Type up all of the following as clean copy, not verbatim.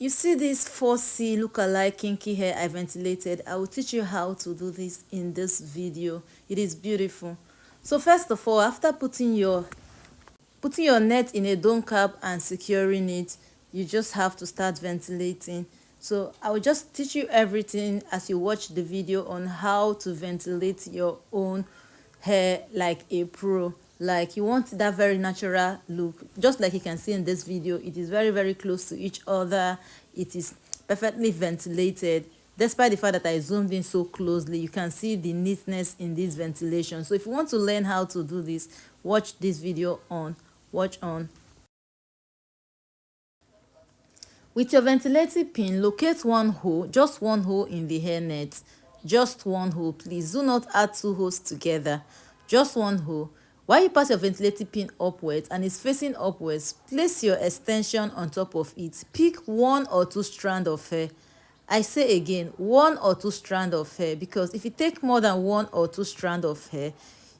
You see this 4C look-alike kinky hair I ventilated. I will teach you how to do this in this video. It is beautiful. So first of all, after putting your net in a dome cap and securing it, you just have to start ventilating. So I will just teach you everything as you watch the video on how to ventilate your own hair like a pro. Like you want that very natural look, just like you can see in this video. It is very close to each other. It is perfectly ventilated. Despite the fact that I zoomed in so closely, you can see the neatness in this ventilation. So if you want to learn how to do this, watch this video on. Watch on. With your ventilating pin, locate one hole, just one hole in the hairnet. Just one hole, please. Do not add two holes together. Just one hole. While you pass your ventilating pin upwards and it's facing upwards, place your extension on top of it. Pick one or two strands of hair. I say again, one or two strands of hair, because if you take more than one or two strands of hair,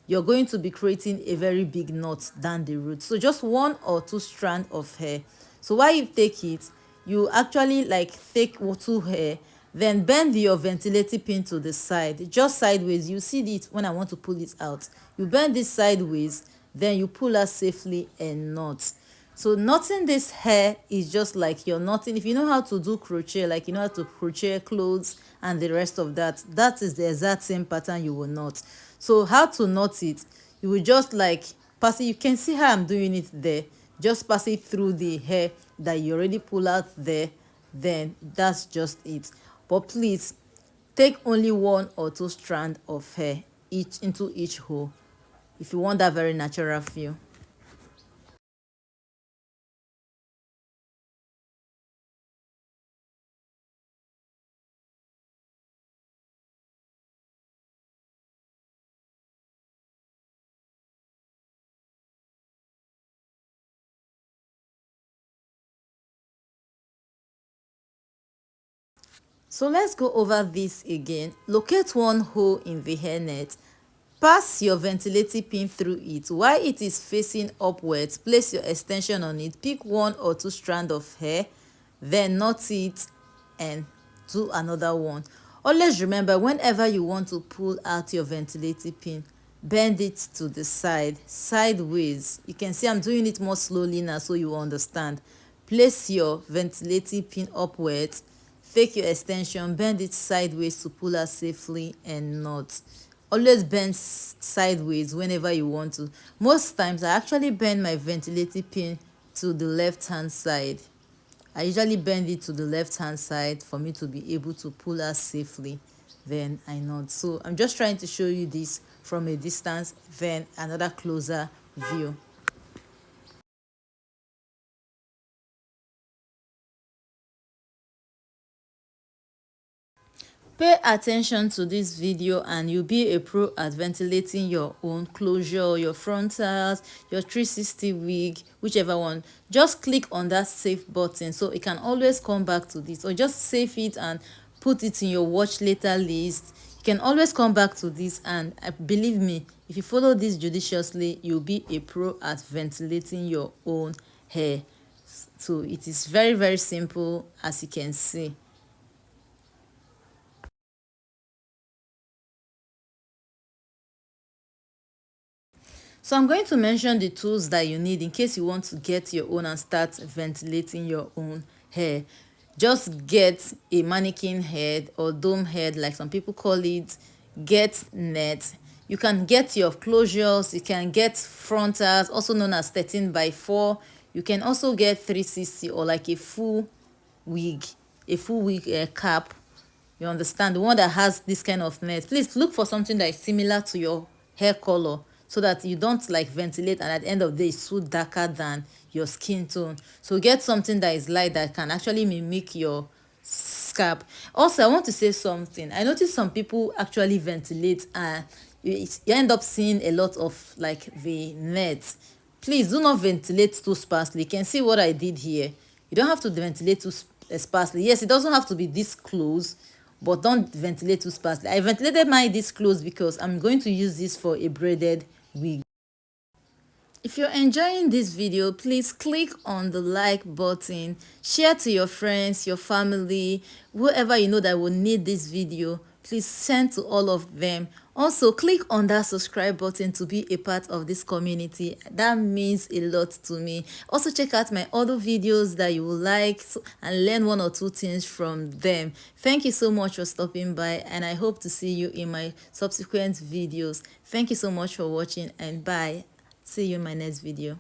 you're going to be creating a very big knot down the root. So just one or two strands of hair. So while you take it, you actually like take two hair, then bend your ventilating pin to the side, just sideways. You see it when I want to pull it out. You bend it sideways, then you pull out safely and knot. So knotting this hair is just like you're knotting. If you know how to do crochet, like you know how to crochet clothes and the rest of that, that is the exact same pattern you will knot. So how to knot it, you will just like pass it. You can see how I'm doing it there. Just pass it through the hair that you already pull out there, then that's just it. But please take only one or two strands of hair each into each hole if you want that very natural feel. So let's go over this again. Locate one hole in the hairnet. Pass your ventilating pin through it. While it is facing upwards, place your extension on it. Pick one or two strands of hair, then knot it and do another one. Always remember, whenever you want to pull out your ventilating pin, bend it to the side, sideways. You can see I'm doing it more slowly now so you understand. Place your ventilating pin upwards. Take your extension, bend it sideways to pull out safely and knot. Always bend sideways whenever you want to. Most times I actually bend my ventilating pin to the left hand side. I usually bend it to the left hand side for me to be able to pull out safely. Then I knot. So I'm just trying to show you this from a distance, then another closer view. Pay attention to this video and you'll be a pro at ventilating your own closure, your frontals, your 360 wig, whichever one. Just click on that save button so it can always come back to this, or just save it and put it in your watch later list. You can always come back to this, and believe me, if you follow this judiciously, you'll be a pro at ventilating your own hair. So it is very simple, as you can see. So I'm going to mention the tools that you need in case you want to get your own and start ventilating your own hair. Just get a mannequin head or dome head, like some people call it. Get net. You can get your closures. You can get frontals, also known as 13x4. You can also get 360 or like a full wig, cap. You understand, the one that has this kind of net. Please look for something that is similar to your hair color, so that you don't like ventilate and at the end of the day it's so darker than your skin tone. So get something that is light that can actually mimic your scalp. Also, I want to say something. I noticed some people actually ventilate and you end up seeing a lot of like the net. Please do not ventilate too sparsely. You can see what I did here. You don't have to ventilate too sparsely. Yes, it doesn't have to be this close, but don't ventilate too sparsely. I ventilated mine this close because I'm going to use this for a braided wig. If you're enjoying this video, please click on the like button, share to your friends, your family, whoever you know that will need this video. Please send to all of them. Also, click on that subscribe button to be a part of this community. That means a lot to me. Also, check out my other videos that you will like and learn one or two things from them. Thank you so much for stopping by, and I hope to see you in my subsequent videos. Thank you so much for watching, and bye. See you in my next video.